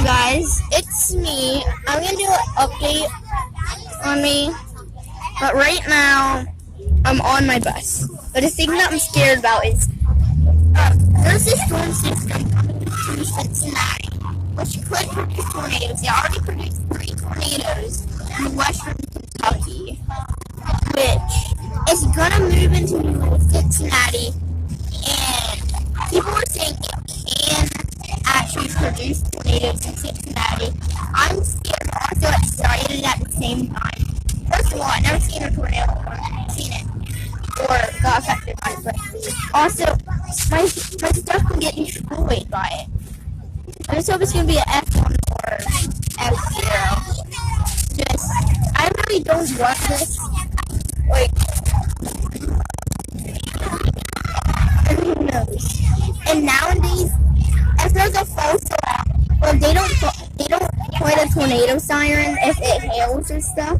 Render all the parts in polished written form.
Hi guys, it's me. I'm gonna do an update on me, but right now I'm on my bus. But the thing that I'm scared about is there's this storm system coming to Cincinnati, which could produce tornadoes. They already produced 3 tornadoes in western Kentucky, which is gonna move into Cincinnati, and people are saying it can actually produce tornadoes in Cincinnati. I'm scared, but also excited at the same time. First of all, I've never seen a tornado or seen it or got affected by it, but also my stuff can get destroyed by it. I just hope it's gonna be an F1 or F0. I really don't want this. Wait. Who knows? And nowadays, if there's a false alarm, well, they don't play the tornado siren if it hails or stuff.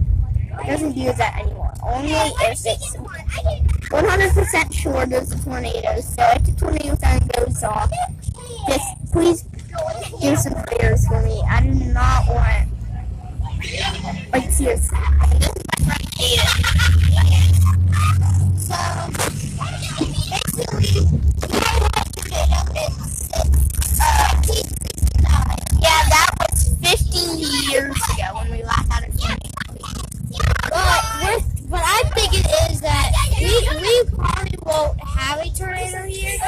It doesn't do that anymore. Only if it's 100% sure there's a tornado. So if the tornado siren goes off, just please do some prayers for me. I do not want, like, seriously. This is my friend Aiden. So basically, yeah, that was 15 years ago when we last had a tornado. But I think it is that we probably won't have a tornado here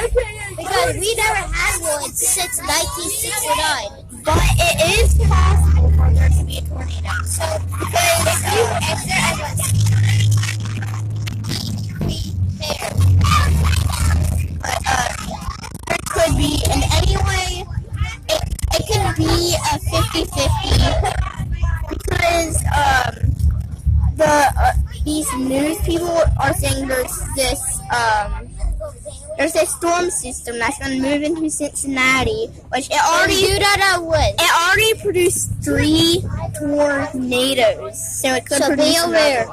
because we never had one since 1969. But it is possible for there to be a tornado. So, because if there there could be, and anyway, it could be a 50-50 because these news people are saying there's this storm system that's going to move into Cincinnati, which it already produced 3 tornadoes, so it could produce another.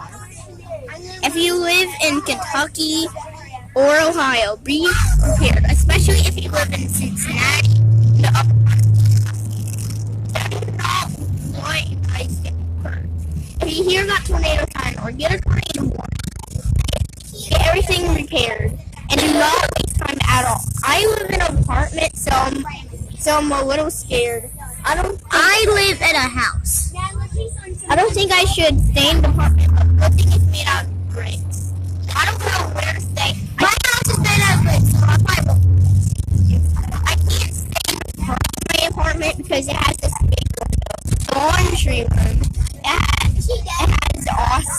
If you live in Kentucky or Ohio, be prepared, especially if you live in Cincinnati. I do not want you guys to get hurt. If you hear that tornado sign or get a tornado warning, get everything repaired and do not waste time at all. I live in an apartment, so I'm a little scared. I live in a house. I don't think I should stay in the apartment, but good thing it's made out of bricks. I don't know where to stay. My house is made out of bricks, so I can't stay in my apartment because it has this big window. Laundry room.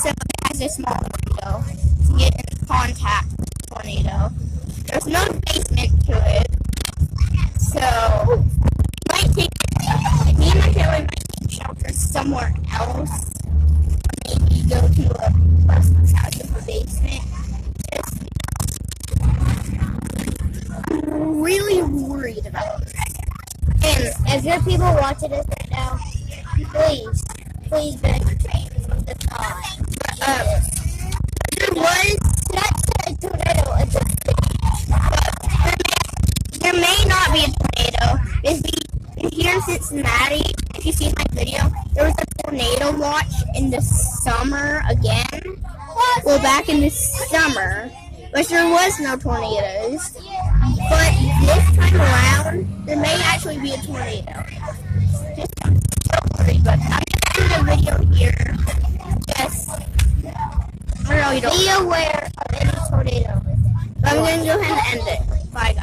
It has a small window to get in contact with the tornado. There's no basement to it, so me and my family might take shelter somewhere else. Maybe go to a person's house in the basement. I'm really worried about it. And if there are people watching this right now, please beg from the time. There was a tornado in the there may not be a tornado. Here in Cincinnati, if you see my video, there was a tornado watch in the summer again. Well, back in the summer, but there was no tornadoes. But this time around, there may actually be a tornado. Just don't worry, but I'm going to end the video here. Be aware of any tornado. I'm going to go ahead and end it. Bye, guys.